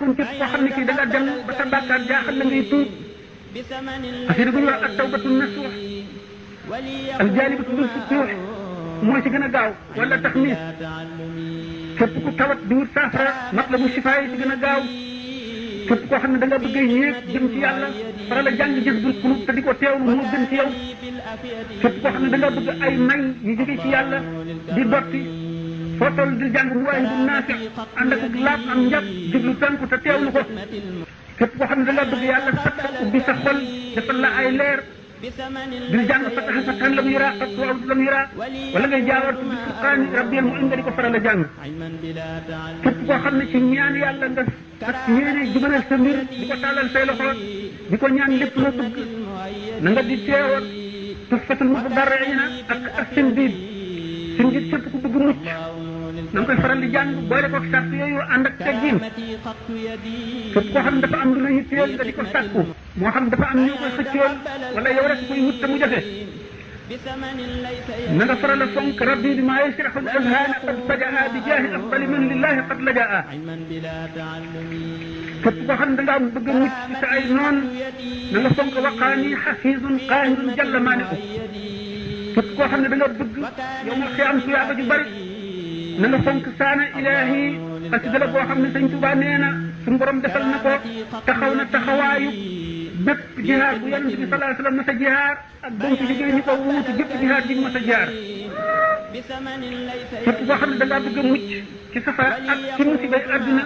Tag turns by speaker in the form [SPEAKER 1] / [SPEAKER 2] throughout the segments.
[SPEAKER 1] kon képp koo xam ne kii da nga dem ba sa bàkkaar jaaxal la ngay tuub xasida bu ñu wax ak tawbatu nasuux al jaalibatu bil futuux moo ci gën a gaaw wala tax ni képp ku tawat di wut saafara matlabu shifa yi ci gën a gaaw képp koo xam ne da nga bëgg a yéeg jëm ci yàlla fara la jàng jës bul kulub te di ko teewlu moo gën ci yow képp koo xam ne da nga bëgg ay may yu jóge ci yàlla di dotti foo toll di jàng Mawaahibu Naafi ànd ak laab am njàpp jublu tànku te teewlu ko képp koo xam ne da nga bëgg yàlla sax ubbi sa xol defal la ay leer di jàng fatahan fatahan lam yura qat wa lam yura wala ngay jaawartu bi furqaani rabbiyal mu'in nga di ko faral a jàng képp koo xam ne ci ñaan yàlla nga ak ñeene jubanal sa mbir di ko tàllal say loxo di ko ñaan lépp loo bëgg na nga di teewal Tuhfatul Mutadarri'ina ak seen biir képp ku bëgg mucc na nga koy faral di jàng boole ko sart yooyu ànd ak teggin képp koo xam ne dafa am lu la yitteel nga di ko sàkku moo xam dafa am ñu koy xëccool wala yow rek koy wut te mu jafe na nga faral a fonk rabbi bi maa yashrahul azhaana qad fajaa bi jaahi afdali man lillahi qad lajaa képp koo xam ne da ngaa bëgg a mucc ci sa ay noon na nga fonk waqaani xafiizun qaahirun jalla maani'u képp koo xam ne da nga bëgg yow ma xiyam tuyaaba ju bari na nga fonk saana ilaahi xasida la boo xam ne sëñ Tuubaa nee na suñu borom defal na ko taxaw na taxawaayu bépp jihaar bu yonent bi sallallahu alayhi wa sallam masa jihaar ak doon ci jógee ñu ko wuutu bépp jihaar ji masa jihaar képp koo xam ne da ngaa bëgg a mucc ci safara ak ci musibay àdduna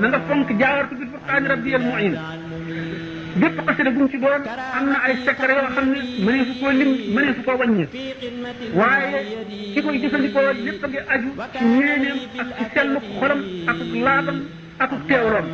[SPEAKER 1] na nga fonk jaawartu bi furqaani rabbiyal mu'in bépp xasida bu mu ci doon am na ay secret yoo xam ne mëneefu koo lim mëneefu koo wàññi waaye ki koy jëfandikoo lépp a ngi aju ci ñeeneem ak ci sellu xolam ak laabam ak teewloom